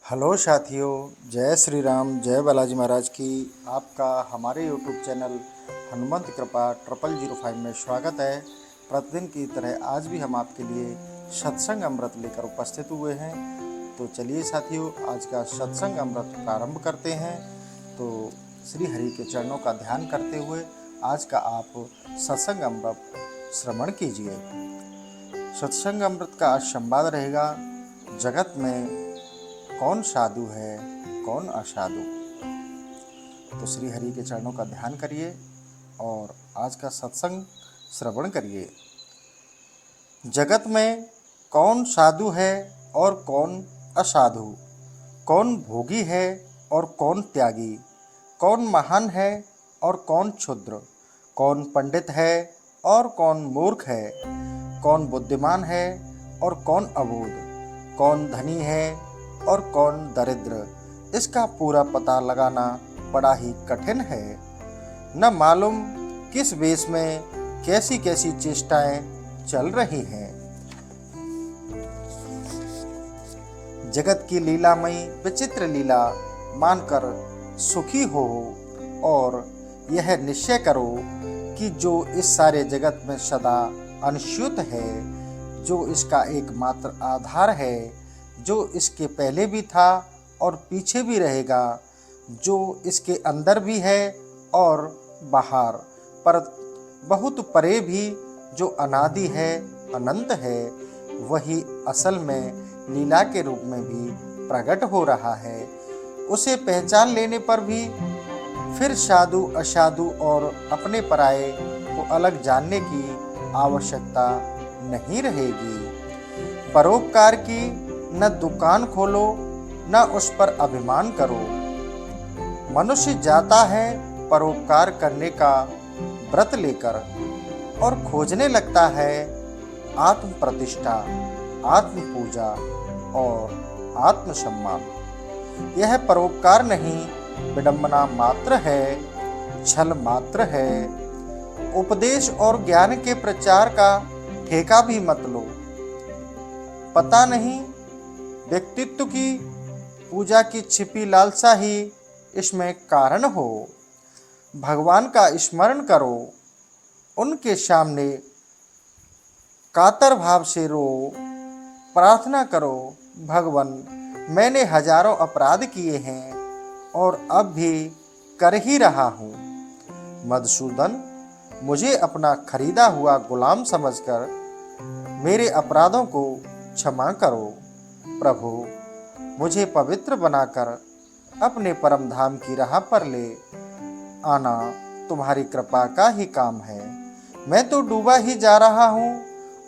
Hello साथियों, जय श्री राम, जय बालाजी महाराज की। आपका हमारे यूट्यूब चैनल हनुमंत कृपा 0005 में स्वागत है। प्रतिदिन की तरह आज भी हम आपके लिए सत्संग अमृत लेकर उपस्थित हुए हैं। तो चलिए साथियों, आज का सत्संग अमृत प्रारंभ करते हैं। तो श्री हरि के चरणों का ध्यान करते हुए आज का आप सत्संग अमृत श्रवण कीजिए। सत्संग अमृत का आज संवाद रहेगा, जगत में कौन साधु है, कौन असाधु। तो श्री हरि के चरणों का ध्यान करिए और आज का सत्संग श्रवण करिए। जगत में कौन साधु है और कौन असाधु, कौन भोगी है और कौन त्यागी, कौन महान है और कौन क्षुद्र, कौन पंडित है और कौन मूर्ख है, कौन बुद्धिमान है और कौन अबोध, कौन धनी है और कौन दरिद्र, इसका पूरा पता लगाना बड़ा ही कठिन है। न मालूम किस वेश में कैसी कैसी चेष्टाएं चल रही हैं। जगत की लीलामयी विचित्र लीला मानकर सुखी हो और यह निश्चय करो कि जो इस सारे जगत में सदा अनश्यूत है, जो इसका एकमात्र आधार है, जो इसके पहले भी था और पीछे भी रहेगा, जो इसके अंदर भी है और बाहर, पर बहुत परे भी, जो अनादि है, अनंत है, वही असल में लीला के रूप में भी प्रकट हो रहा है। उसे पहचान लेने पर भी फिर साधु असाधु और अपने पराये को अलग जानने की आवश्यकता नहीं रहेगी। परोपकार की न दुकान खोलो, न उस पर अभिमान करो। मनुष्य जाता है परोपकार करने का व्रत लेकर और खोजने लगता है आत्म प्रतिष्ठा, आत्म पूजा और आत्म सम्मान। यह परोपकार नहीं, विडंबना मात्र है, छल मात्र है। उपदेश और ज्ञान के प्रचार का ठेका भी मत लो। पता नहीं व्यक्तित्व की पूजा की छिपी लालसा ही इसमें कारण हो। भगवान का स्मरण करो, उनके सामने कातर भाव से रो, प्रार्थना करो, भगवान मैंने हजारों अपराध किए हैं और अब भी कर ही रहा हूँ। मधुसूदन, मुझे अपना खरीदा हुआ गुलाम समझकर मेरे अपराधों को क्षमा करो। प्रभु, मुझे पवित्र बनाकर अपने परम धाम की राह पर ले आना तुम्हारी कृपा का ही काम है। मैं तो डूबा ही जा रहा हूँ,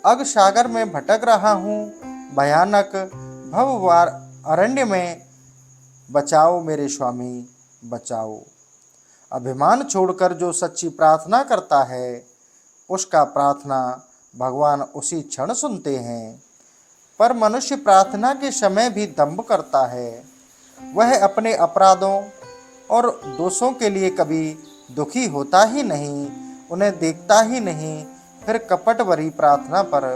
अग सागर में भटक रहा हूँ, भयानक भववार अरण्य में। बचाओ मेरे स्वामी, बचाओ। अभिमान छोड़कर जो सच्ची प्रार्थना करता है, उसका प्रार्थना भगवान उसी क्षण सुनते हैं। पर मनुष्य प्रार्थना के समय भी दंभ करता है। वह अपने अपराधों और दोषों के लिए कभी दुखी होता ही नहीं, उन्हें देखता ही नहीं। फिर कपट भरी प्रार्थना पर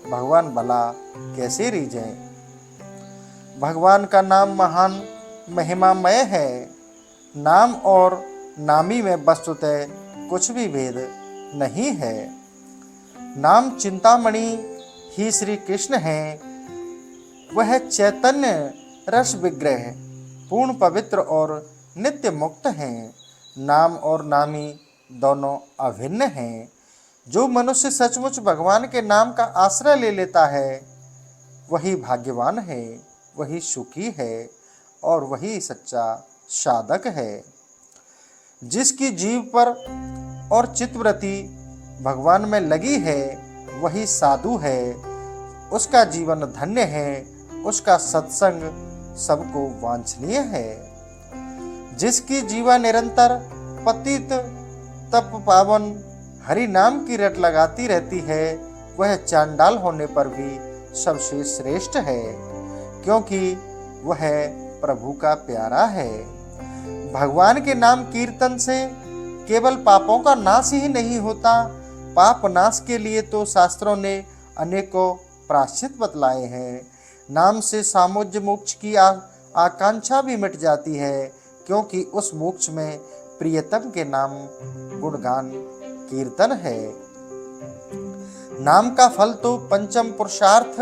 भगवान भला कैसे रीझे। भगवान का नाम महान महिमामय है। नाम और नामी में वस्तुतः कुछ भी भेद नहीं है। नाम चिंतामणि ही श्री कृष्ण हैं। वह चैतन्य रस विग्रह पूर्ण पवित्र और नित्य मुक्त हैं। नाम और नामी दोनों अभिन्न हैं। जो मनुष्य सचमुच भगवान के नाम का आश्रय ले लेता है, वही भाग्यवान है, वही सुखी है और वही सच्चा साधक है। जिसकी जीव पर और चित्तवृत्ति भगवान में लगी है, वही साधु है। उसका जीवन धन्य है, उसका सत्संग सबको वांछनीय है। जिसकी जीवा निरंतर पतित तप पावन हरि नाम की रट लगाती रहती है, वह चांडाल होने पर भी सबसे श्रेष्ठ है, क्योंकि वह प्रभु का प्यारा है। भगवान के नाम कीर्तन से केवल पापों का नाश ही नहीं होता, पाप नाश के लिए तो शास्त्रों ने अनेकों प्रायश्चित बतलाए हैं। नाम से सामुज्य मोक्ष की आकांक्षा भी मिट जाती है, क्योंकि उस मोक्ष में प्रियतम के नाम गुणगान कीर्तन है। नाम का फल तो पंचम पुरुषार्थ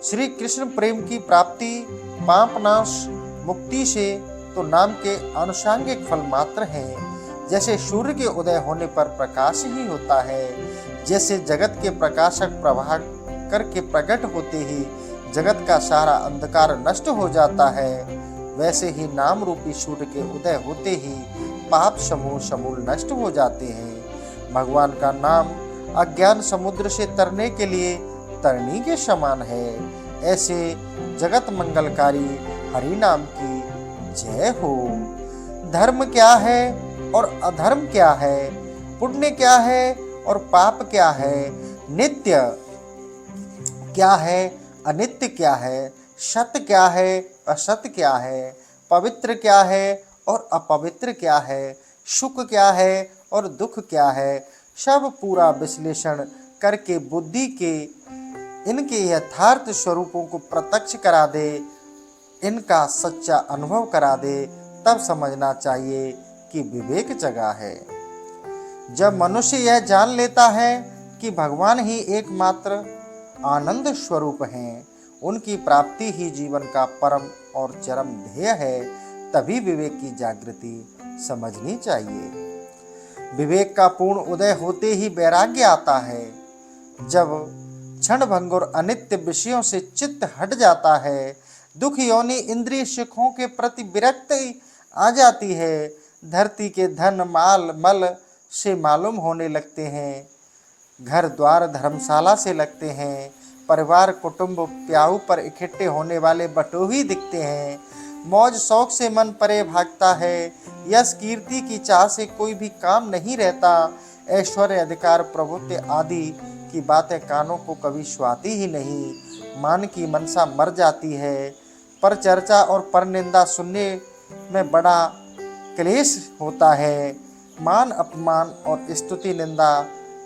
श्री कृष्ण प्रेम की प्राप्ति, पाप नाश, मुक्ति से तो नाम के आनुषांगिक फल मात्र हैं। जैसे सूर्य के उदय होने पर प्रकाश ही होता है, जैसे जगत के प्रकाशक प्रभाकर के प्रकट होते ही जगत का सारा अंधकार नष्ट हो जाता है, वैसे ही नाम रूपी सूर्य के उदय होते ही पाप समूह समूल नष्ट हो जाते हैं। भगवान का नाम अज्ञान समुद्र से तरने के लिए तरनी के समान है। ऐसे जगत मंगलकारी हरि नाम की जय हो। धर्म क्या है और अधर्म क्या है, पुण्य क्या है और पाप क्या है, नित्य क्या है, अनित्य क्या है, सत्य क्या है, असत्य क्या है, पवित्र क्या है और अपवित्र क्या है, सुख क्या है और दुख क्या है, सब पूरा विश्लेषण करके बुद्धि के इनके यथार्थ स्वरूपों को प्रत्यक्ष करा दे, इनका सच्चा अनुभव करा दे, तब समझना चाहिए कि विवेक जगा है। जब मनुष्य यह जान लेता है कि भगवान ही एकमात्र आनंद स्वरूप हैं, उनकी प्राप्ति ही जीवन का परम और चरम ध्येय है, तभी विवेक की जागृति समझनी चाहिए। विवेक का पूर्ण उदय होते ही वैराग्य आता है। जब क्षण भंगुर अनित्य विषयों से चित्त हट जाता है, दुख योनि इंद्रिय सुखों के प्रति विरक्ति आ जाती है, धरती के धन माल मल से मालूम होने लगते हैं, घर द्वार धर्मशाला से लगते हैं, परिवार कुटुंब प्याऊ पर इकट्ठे होने वाले बटोही दिखते हैं, मौज शौक से मन परे भागता है, यश कीर्ति की चाह से कोई भी काम नहीं रहता, ऐश्वर्य अधिकार प्रभुत्व आदि की बातें कानों को कभी स्वाती ही नहीं, मान की मनसा मर जाती है, पर चर्चा और पर निंदा सुनने में बड़ा क्लेश होता है, मान अपमान और स्तुति निंदा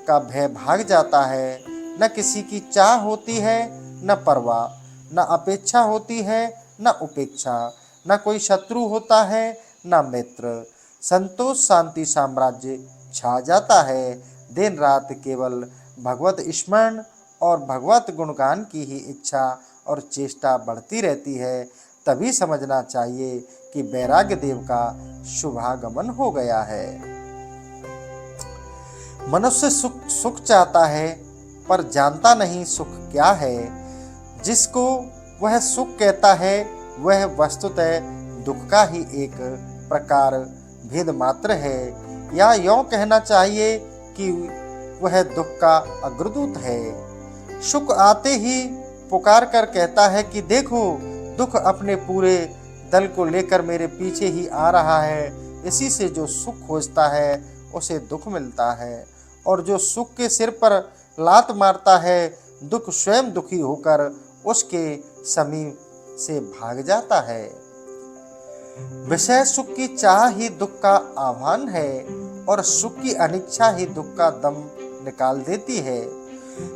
का भय भाग जाता है, न किसी की चाह होती है न परवाह, न अपेक्षा होती है न उपेक्षा, न कोई शत्रु होता है न मित्र, संतोष शांति साम्राज्य छा जाता है, दिन रात केवल भगवत स्मरण और भगवत गुणगान की ही इच्छा और चेष्टा बढ़ती रहती है, तभी समझना चाहिए कि वैराग्य देव का शुभागमन हो गया है। मनुष्य सुख चाहता है पर जानता नहीं सुख क्या है, जिसको वह सुख कहता है वह वस्तुतः दुख का ही एक प्रकार भेद मात्र है, या यूं कहना चाहिए कि वह दुख का अग्रदूत है। सुख आते ही पुकार कर कहता है कि देखो दुख अपने पूरे दल को लेकर मेरे पीछे ही आ रहा है, इसी से जो सुख खोजता है उसे दुख मिलता है, और जो सुख के सिर पर लात मारता है दुख स्वयं दुखी होकर उसके समीप से भाग जाता है। विषय सुख की चाह ही दुख का आह्वान है, और सुख की अनिच्छा ही दुख का दम निकाल देती है।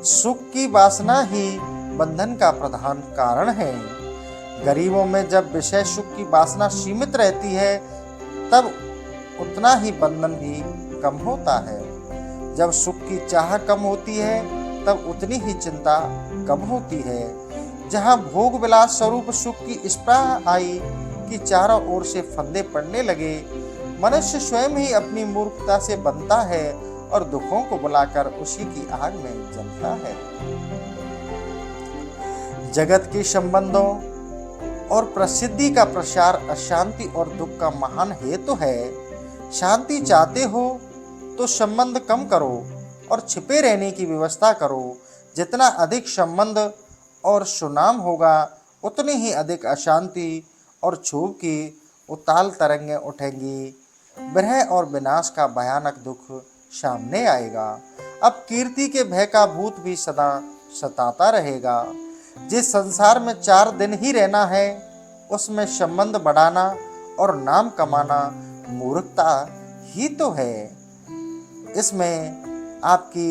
सुख की वासना ही बंधन का प्रधान कारण है। गरीबों में जब विषय सुख की वासना सीमित रहती है तब उतना ही बंधन भी कम होता है। जब सुख की चाह कम होती है तब उतनी ही चिंता कम होती है। जहाँ भोग विलास स्वरूप सुख की स्पृहा आई कि चारों ओर से फंदे पड़ने लगे, मनुष्य स्वयं ही अपनी मूर्खता से बनता है और दुखों को बुलाकर उसी की आग में जलता है। जगत के संबंधों और प्रसिद्धि का प्रसार अशांति और दुख का महान हेतु है। शांति चाहते हो तो संबंध कम करो और छिपे रहने की व्यवस्था करो। जितना अधिक संबंध और सुनाम होगा उतनी ही अधिक अशांति और क्षोभ की उताल तरंगें उठेंगी। विरह और विनाश का भयानक दुख सामने आएगा। अब कीर्ति के भय का भूत भी सदा सताता रहेगा। जिस संसार में 4 दिन ही रहना है उसमें संबंध बढ़ाना और नाम कमाना मूर्खता ही तो है। इसमें आपकी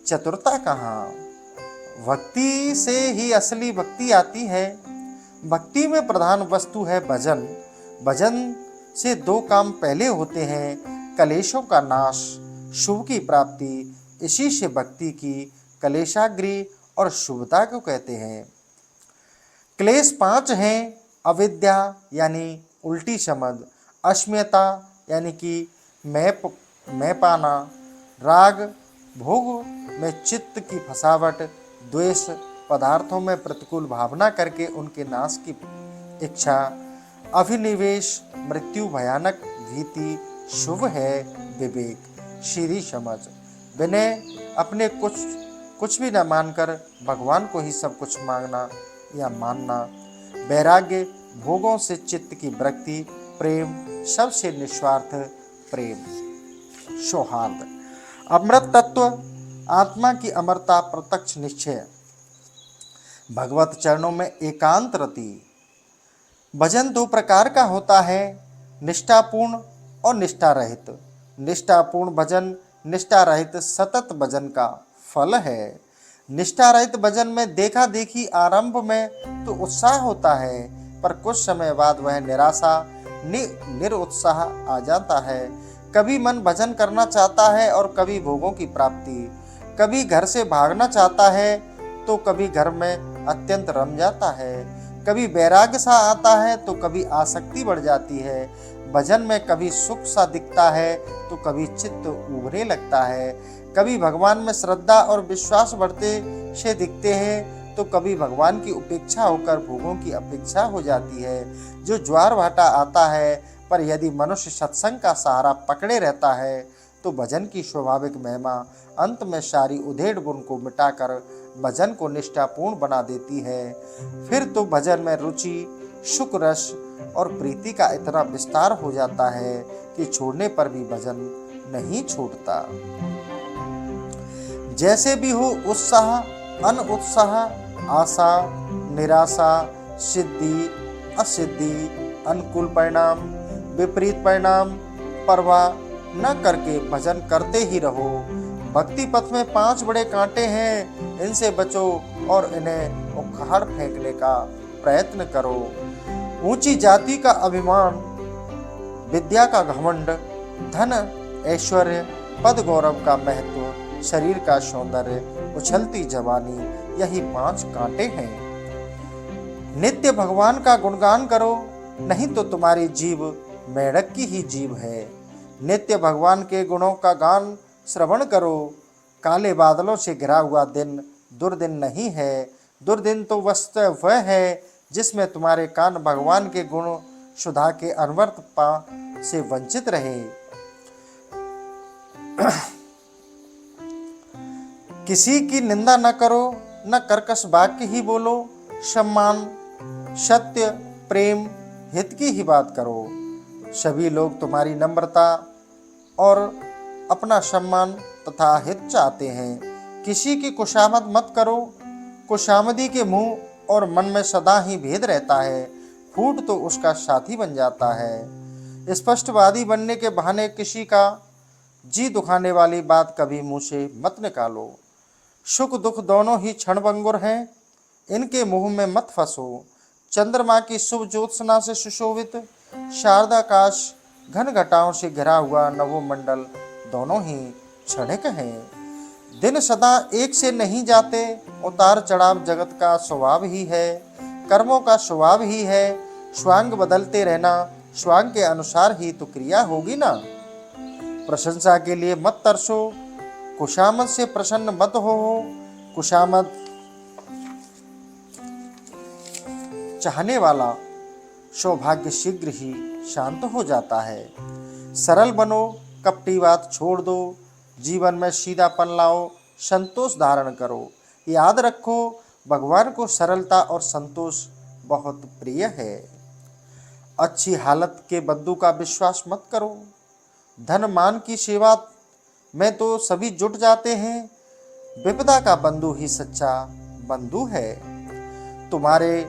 चतुरता कहाँ? भक्ति से ही असली भक्ति आती है। भक्ति में प्रधान वस्तु है भजन। भजन से दो काम पहले होते हैं, कलेशों का नाश, शुभ की प्राप्ति। इसी से भक्ति की कलेशाग्री और शुभता को कहते हैं। क्लेश 5 हैं, अविद्या यानी उल्टी समझ, अस्मियता यानी कि मैं पाना, राग भोग में चित्त की फसावट, द्वेष पदार्थों में प्रतिकूल भावना करके उनके नाश की इच्छा, अभिनिवेश मृत्यु भयानक भीति, शुभ है विवेक सीधी समझ, विनय अपने कुछ भी न मानकर भगवान को ही सब कुछ मांगना या मानना, वैराग्य भोगों से चित्त की विरक्ति, प्रेम सबसे निस्वार्थ प्रेम, सौहार्द, अमृत तत्व आत्मा की अमरता प्रत्यक्ष निश्चय, भगवत चरणों में एकांत रति। भजन 2 प्रकार का होता है, निष्ठापूर्ण और निष्ठा रहित। निष्ठापूर्ण भजन निष्ठा रहित सतत भजन का फल है। निष्ठा रहित भजन में देखा देखी आरंभ में तो उत्साह होता है, पर कुछ समय बाद वह निराशा निरुत्साह आ जाता है। कभी मन भजन करना चाहता है और कभी भोगों की प्राप्ति, कभी घर से भागना चाहता है तो कभी घर में अत्यंत रम जाता है, कभी वैराग्य सा आता है तो कभी आसक्ति बढ़ जाती है। भजन में कभी सुख सा दिखता है तो कभी चित्त उभरने लगता है, कभी भगवान में श्रद्धा और विश्वास बढ़ते से दिखते हैं तो कभी भगवान की उपेक्षा होकर भोगों की अपेक्षा हो जाती है। जो ज्वार भाटा आता है, पर यदि मनुष्य सत्संग का सहारा पकड़े रहता है तो भजन की स्वाभाविक महिमा अंत में सारी उधेड़ बुन को मिटाकर भजन को निष्ठापूर्ण बना देती है। फिर तो भजन में रुचि, सुख रस और प्रीति का इतना विस्तार हो जाता है कि छोड़ने पर भी भजन नहीं छूटता। जैसे भी हो उत्साह, अनुत्साह, आशा, निराशा, सिद्धि, असिद्धि, अनुकूल परिणाम, विपरीत परिणाम, परवाह न करके भजन करते ही रहो। भक्ति पथ में 5 बड़े कांटे हैं, इनसे बचो और इन्हें उखाड़ फेंकने का प्रयत्न करो। ऊंची जाति का अभिमान, विद्या का घमंड, धन ऐश्वर्य, पद गौरव का महत्व, शरीर का सौंदर्य, उछलती जवानी, यही 5 कांटे हैं। नित्य भगवान का गुणगान करो, नहीं तो तुम्हारी जीव मेढक की ही जीव है। नित्य भगवान के गुणों का गान श्रवण करो। काले बादलों से घिरा हुआ दिन दुर्दिन नहीं है। दुर्दिन तो वस्तुतः वह है जिसमें तुम्हारे कान भगवान के गुण सुधा के अनवर्त पा से वंचित रहे। किसी की निंदा न करो, न कर्कश वाक्य ही बोलो, सम्मान, सत्य, प्रेम, हित की ही बात करो। सभी लोग तुम्हारी नम्रता और अपना सम्मान तथा हित चाहते हैं। किसी की खुशामद मत करो, खुशामदी के मुंह और मन में सदा ही भेद रहता है। फूट तो उसका साथी बन जाता है। स्पष्टवादी बनने के बहाने किसी का जी दुखाने वाली बात कभी मुंह से मत निकालो। सुख दुख दोनों ही क्षणभंगुर हैं, इनके मुंह में मत फंसो। चंद्रमा की शुभ ज्योत्सना से सुशोभित शारदाकाश, घन घटाओं से घिरा हुआ नवोमंडल दोनों ही क्षणिक हैं। दिन सदा एक से नहीं जाते, उतार चढ़ाव जगत का स्वभाव ही है, कर्मों का स्वभाव ही है। स्वांग बदलते रहना, स्वांग के अनुसार ही तो क्रिया होगी ना। प्रशंसा के लिए मत तरसो, खुशामद से प्रसन्न मत हो। खुशामद चाहने वाला सौभाग्य शीघ्र ही शांत हो जाता है। सरल बनो, कपटी बात छोड़ दो, जीवन में सीधापन लाओ, संतोष धारण करो। याद रखो, भगवान को सरलता और संतोष बहुत प्रिय है। अच्छी हालत के बंधु का विश्वास मत करो। धन मान की सेवा में तो सभी जुट जाते हैं, विपदा का बंधु ही सच्चा बंधु है। तुम्हारे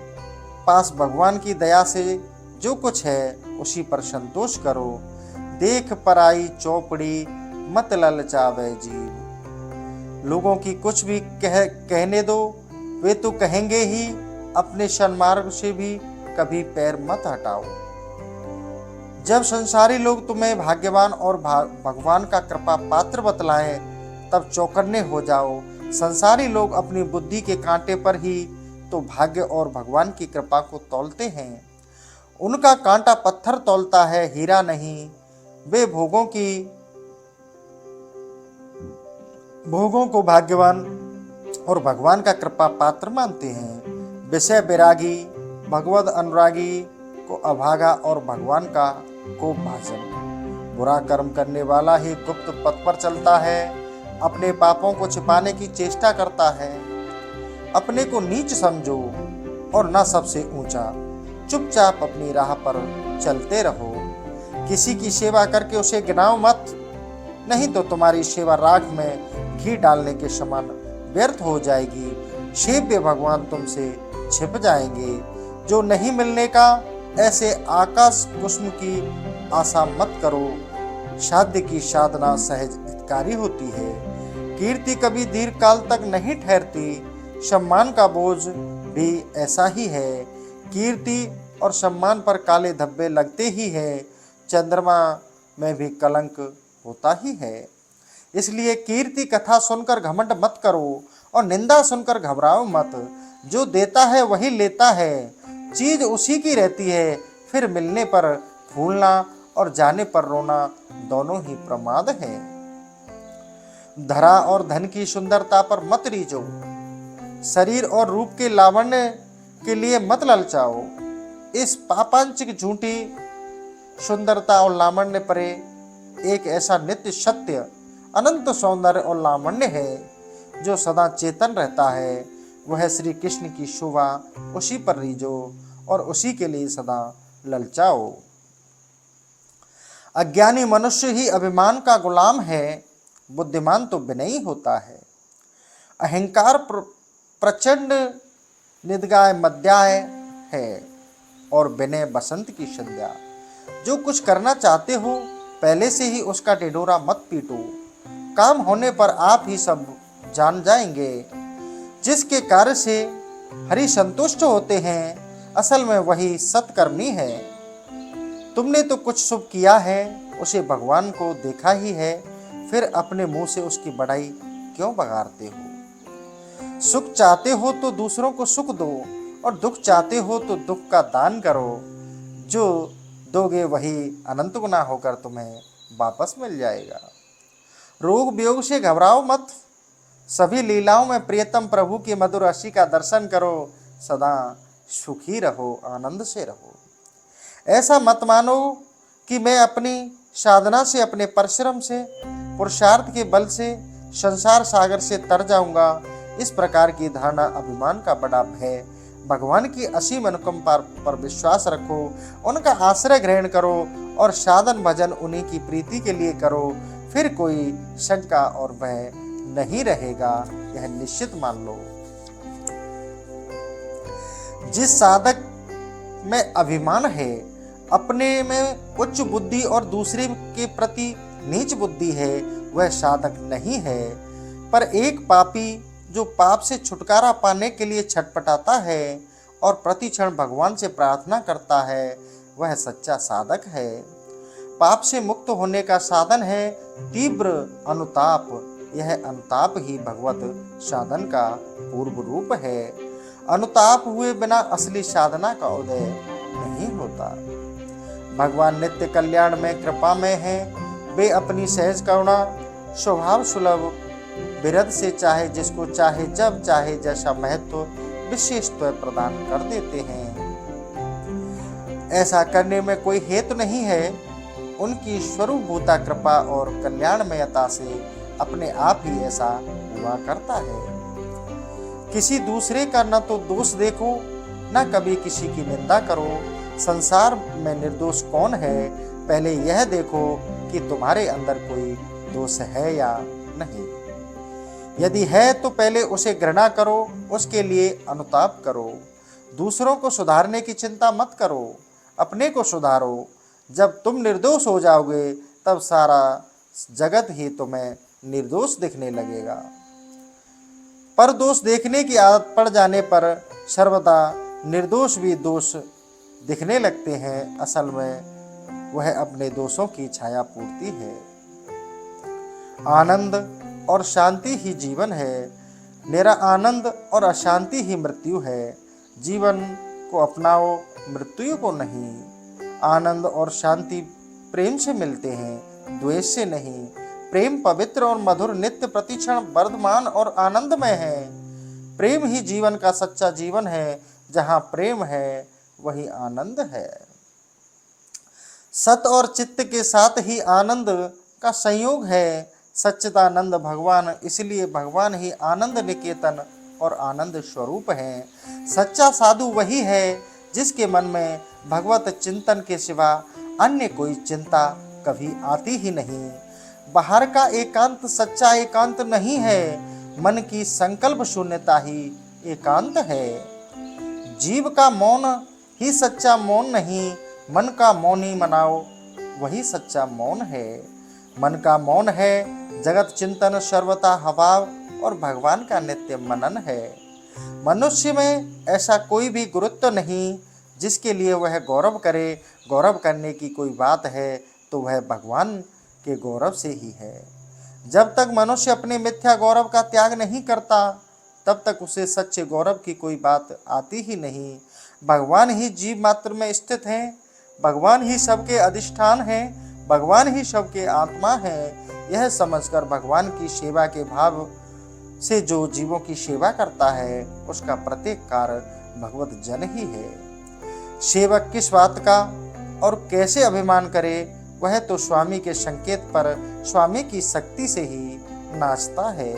पास भगवान की दया से जो कुछ है उसी पर संतोष करो। देख पराई चौपड़ी, मत ललचावे जीव। लोगों की कुछ भी कहने दो, वे तो कहेंगे ही, अपने सन्मार्ग से भी कभी पैर मत हटाओ। जब संसारी लोग तुम्हें भाग्यवान और भगवान का कृपा पात्र बतलाएं, तब चौकन्ने हो जाओ। संसारी लोग अपनी बुद्धि के कांटे पर ही तो भाग्य और भगवान की कृपा को तौलते हैं। उनका कांटा पत्थर तौलता है, हीरा नहीं। वे भोगों को भाग्यवान और भगवान का कृपा पात्र मानते हैं। विषय बैरागी, भगवद अनुरागी को अभागा और भगवान का को भाजन। बुरा कर्म करने वाला ही गुप्त पथ पर चलता है, अपने पापों को छिपाने की चेष्टा करता है। अपने को नीच समझो और न सबसे ऊंचा, चुपचाप अपनी राह पर चलते रहो। किसी की सेवा करके उसे गिनाओ मत, नहीं तो तुम्हारी सेवा राख में घी डालने के समान व्यर्थ हो जाएगी। सेव्य भगवान तुमसे छिप जाएंगे। जो नहीं मिलने का, ऐसे आकाश कुसुम की आशा मत करो। साध्य की साधना सहज हितकारी होती है। कीर्ति कभी दीर्घ काल तक नहीं ठहरती। सम्मान का बोझ भी ऐसा ही है। कीर्ति और सम्मान पर काले धब्बे लगते ही हैं। चंद्रमा में भी कलंक होता ही है। इसलिए कीर्ति कथा सुनकर घमंड मत करो और निंदा सुनकर घबराओ मत। जो देता है वही लेता है, चीज उसी की रहती है। फिर मिलने पर फूलना और जाने पर रोना दोनों ही प्रमाद है। धरा और धन की सुंदरता पर मत रीझो। शरीर और रूप के लावण्य के लिए मत ललचाओ। इस पापांचिक झूठी सुंदरता और लावण्य परे एक ऐसा नित्य सत्य अनंत सौंदर्य और लावण्य है जो सदा चेतन रहता है। वह श्री कृष्ण की शोभा, उसी पर रीझो और उसी के लिए सदा ललचाओ। अज्ञानी मनुष्य ही अभिमान का गुलाम है, बुद्धिमान तो विनयी होता है। अहंकार प्रचंड निदगाय मध्याय है और विनय बसंत की संध्या। जो कुछ करना चाहते हो पहले से ही उसका ढिढोरा मत पीटो। काम होने पर आप ही सब जान जाएंगे। जिसके कार्य से हरि संतुष्ट होते हैं, असल में वही सत्कर्मी है। तुमने तो कुछ शुभ किया है, उसे भगवान को देखा ही है, फिर अपने मुंह से उसकी बढ़ाई क्यों बघारते हो। सुख चाहते हो तो दूसरों को सुख दो और दुख चाहते हो तो दुख का दान करो। जो दोगे वही अनंत गुना होकर तुम्हें वापस मिल जाएगा। रोग वियोग से घबराओ मत। सभी लीलाओं में प्रियतम प्रभु की मधुर हंसी का दर्शन करो। सदा सुखी रहो, आनंद से रहो। ऐसा मत मानो कि मैं अपनी साधना से, अपने परिश्रम से, पुरुषार्थ के बल से संसार सागर से तर जाऊंगा। इस प्रकार की धारणा अभिमान का बड़ा भय। भगवान की असीम अनुकंपा पर विश्वास रखो, उनका आश्रय ग्रहण करो और साधन भजन उन्हीं की प्रीति के लिए करो। फिर कोई शंका और भय नहीं रहेगा, यह निश्चित मान लो। जिस साधक में अभिमान है, अपने में उच्च बुद्धि और दूसरे के प्रति नीच बुद्धि है, वह साधक नहीं है। पर एक पापी जो पाप से छुटकारा पाने के लिए छटपटाता है और प्रतिक्षण भगवान से प्रार्थना करता है, वह सच्चा साधक है। पाप से मुक्त होने का साधन है तीव्र अनुताप। यह अनुताप ही भगवत साधन का पूर्व रूप है। अनुताप हुए बिना असली साधना का उदय नहीं होता। भगवान नित्य कल्याण में कृपा में है। वे अपनी सहज करुणा, स्वभाव सुलभ बिरध से चाहे जिसको चाहे, जब चाहे, जैसा महत्व विशेषत्व प्रदान कर देते हैं। ऐसा करने में कोई हेतु नहीं है। उनकी स्वरूपभूता कृपा और कल्याणमयता से अपने आप ही ऐसा हुआ करता है। किसी दूसरे का न तो दोष देखो, न कभी किसी की निंदा करो। संसार में निर्दोष कौन है, पहले यह देखो कि तुम्हारे अंदर कोई दोष है या नहीं। यदि है तो पहले उसे घृणा करो, उसके लिए अनुताप करो। दूसरों को सुधारने की चिंता मत करो, अपने को सुधारो। जब तुम निर्दोष हो जाओगे तब सारा जगत ही तुम्हें निर्दोष दिखने लगेगा। पर दोष देखने की आदत पड़ जाने पर सर्वदा निर्दोष भी दोष दिखने लगते हैं, असल में वह अपने दोषों की छाया पूर्ति है। आनंद और शांति ही जीवन है, मेरा आनंद और अशांति ही मृत्यु है। जीवन को अपनाओ, मृत्यु को नहीं। आनंद और शांति प्रेम से मिलते हैं, द्वेष से नहीं। प्रेम पवित्र और मधुर, नित्य प्रतिक्षण वर्धमान और आनंदमय है। प्रेम ही जीवन का सच्चा जीवन है, जहाँ प्रेम है वही आनंद है। सत और चित्त के साथ ही आनंद का संयोग है। सच्चिदानंद भगवान, इसलिए भगवान ही आनंद निकेतन और आनंद स्वरूप है। सच्चा साधु वही है जिसके मन में भगवत चिंतन के सिवा अन्य कोई चिंता कभी आती ही नहीं। बाहर का एकांत सच्चा एकांत नहीं है, मन की संकल्प शून्यता ही एकांत है। जीव का मौन ही सच्चा मौन नहीं, मन का मौनी मनाओ वही सच्चा मौन है। मन का मौन है जगत चिंतन, सर्वथा हवाव और भगवान का नित्य मनन है। मनुष्य में ऐसा कोई भी गुरुत्व नहीं जिसके लिए वह गौरव करे। गौरव करने की कोई बात है तो वह भगवान के गौरव से ही है। जब तक मनुष्य अपने मिथ्या गौरव का त्याग नहीं करता, तब तक उसे सच्चे गौरव की कोई बात आती ही नहीं। भगवान ही जीव मात्र में स्थित हैं, भगवान ही सबके अधिष्ठान हैं, भगवान ही सबके आत्मा हैं। यह समझकर भगवान की सेवा के भाव से जो जीवों की सेवा करता है, उसका प्रत्येक कार्य भगवत जन ही है। सेवक किस बात का और कैसे अभिमान करे, वह तो स्वामी के संकेत पर स्वामी की शक्ति से ही नाचता है।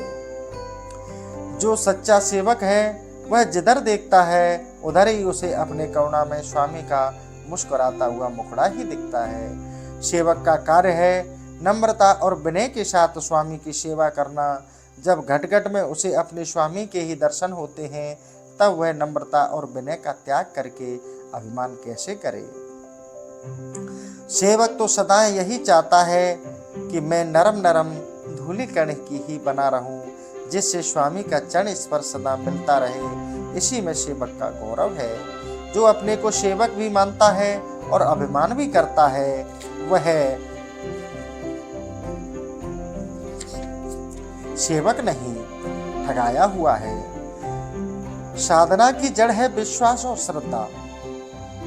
जो सच्चा सेवक है वह जिधर देखता है उधर ही उसे अपने करुणा में स्वामी का मुस्कुराता हुआ मुखड़ा ही दिखता है। सेवक का कार्य है नम्रता और विनय के साथ स्वामी की सेवा करना। जब घट घट में उसे अपने स्वामी के ही दर्शन होते हैं, तब वह नम्रता और विनय का त्याग करके अभिमान कैसे करे। सेवक तो सदा यही चाहता है कि मैं नरम नरम धूलि कण की ही बना रहूं, जिससे स्वामी का चरण स्पर्श सदा मिलता रहे। इसी में सेवक का गौरव है। जो अपने को सेवक भी मानता है और अभिमान भी करता है, वह सेवक नहीं, ठगाया हुआ है। साधना की जड़ है विश्वास और श्रद्धा।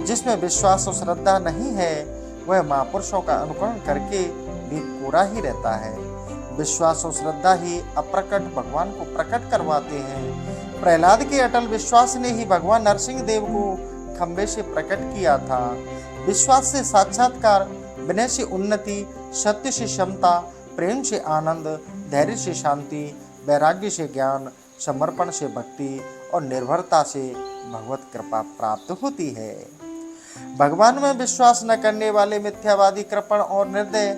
जिसमें विश्वास और श्रद्धा नहीं है, वह महापुरुषों का अनुकरण करके भी कोरा ही रहता है। विश्वास और श्रद्धा ही अप्रकट भगवान को प्रकट करवाते हैं। प्रहलाद के अटल विश्वास ने ही भगवान नरसिंह देव को खंबे से प्रकट किया था। विश्वास से साक्षात्कार, विनय से उन्नति, सत्य से क्षमता, प्रेम से आनंद, धैर्य से शांति, वैराग्य से ज्ञान, समर्पण से भक्ति और निर्भरता से भगवत कृपा प्राप्त होती है। भगवान में विश्वास न करने वाले मिथ्यावादी, कृपण और निर्दय,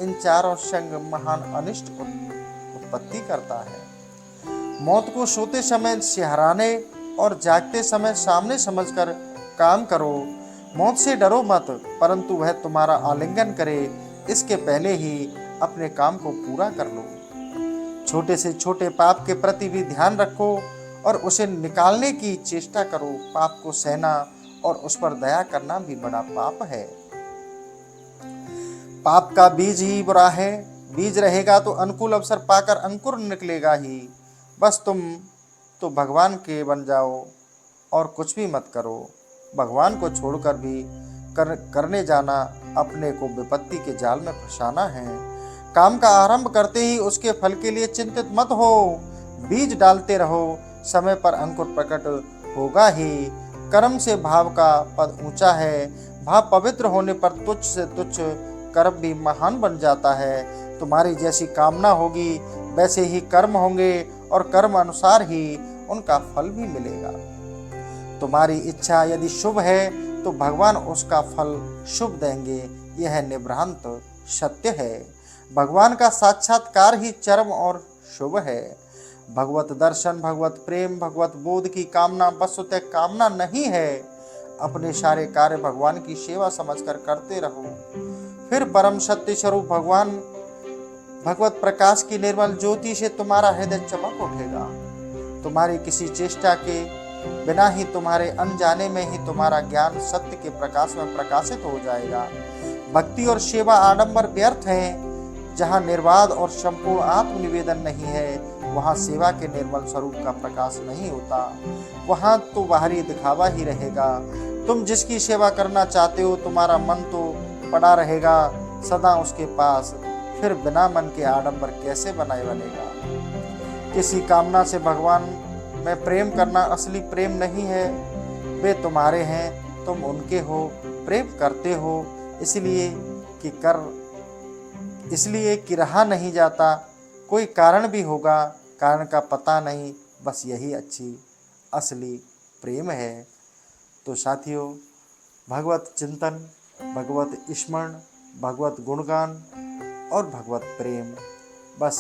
इन चारों संग महान अनिष्ट उत्पत्ति करता है। मौत को सोते समय सिहराने और जागते समय सामने समझकर काम करो। मौत से डरो मत, परंतु वह तुम्हारा आलिंगन करे, इसके पहले ही अपने काम को पूरा कर लो। छोटे से छोटे पाप के प्रति भी ध्यान रखो और उसे निकालने की चेष्टा करो। पाप को सहना और उस पर दया करना भी बड़ा पाप है। पाप का बीज ही बुरा है। बीज रहेगा तो अनुकूल अवसर पाकर अंकुर निकलेगा ही। बस तुम तो भगवान के बन जाओ और कुछ भी मत करो। भगवान को छोड़कर भी करने जाना अपने को विपत्ति के जाल में फंसाना है। काम का आरंभ करते ही उसके फल के लिए चिंतित मत हो। बीज डालते रहो, समय पर अंकुर प्रकट होगा ही। कर्म से भाव का पद ऊंचा है। भाव पवित्र होने पर तुच्छ से तुच्छ कर्म भी महान बन जाता है। तुम्हारी जैसी कामना होगी वैसे ही कर्म होंगे और कर्म अनुसार ही उनका फल भी मिलेगा। तुम्हारी इच्छा यदि शुभ है तो भगवान उसका फल शुभ देंगे। यह निभ्रांत सत्य है। भगवान का साक्षात्कार ही चरम और शुभ है। भगवत दर्शन, भगवत प्रेम, भगवत बोध की कामना वस्तुतः कामना नहीं है। अपने सारे कार्य भगवान की सेवा समझकर करते रहो। फिर परम सत्य स्वरूप भगवान भगवत प्रकाश की निर्मल ज्योति से तुम्हारा हृदय चमक उठेगा। तुम्हारी किसी चेष्टा के बिना ही तुम्हारे अनजाने में ही तुम्हारा ज्ञान सत्य के प्रकाश में प्रकाशित हो जाएगा। भक्ति और सेवा आडंबर व्यर्थ है। जहाँ निर्वाद और संपूर्ण आत्मनिवेदन नहीं है, वहाँ सेवा के निर्मल स्वरूप का प्रकाश नहीं होता। वहाँ तो बाहरी दिखावा ही रहेगा। तुम जिसकी सेवा करना चाहते हो, तुम्हारा मन तो पड़ा रहेगा सदा उसके पास, फिर बिना मन के आडंबर कैसे बनेगा। किसी कामना से भगवान में प्रेम करना असली प्रेम नहीं है। वे तुम्हारे हैं, तुम उनके हो, प्रेम करते हो इसलिए कि रहा नहीं जाता। कोई कारण भी होगा, कारण का पता नहीं, बस यही असली प्रेम है। तो साथियों, भगवत चिंतन, भगवत स्मरण, भगवत गुणगान और भगवत प्रेम, बस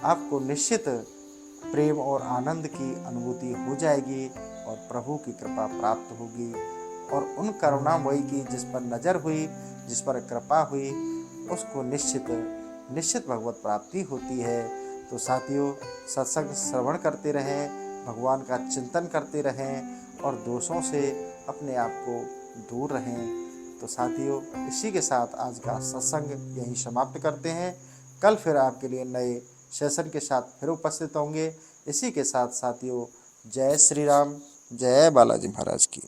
आपको निश्चित प्रेम और आनंद की अनुभूति हो जाएगी और प्रभु की कृपा प्राप्त होगी। और उन करुणामयी की जिस पर नज़र हुई, जिस पर कृपा हुई, उसको निश्चित भगवत प्राप्ति होती है। तो साथियों, सत्संग श्रवण करते रहें, भगवान का चिंतन करते रहें और दोषों से अपने आप को दूर रहें। तो साथियों, इसी के साथ आज का सत्संग यहीं समाप्त करते हैं। कल फिर आपके लिए नए सेशन के साथ फिर उपस्थित होंगे। इसी के साथ साथियों, जय श्री राम, जय बालाजी महाराज की।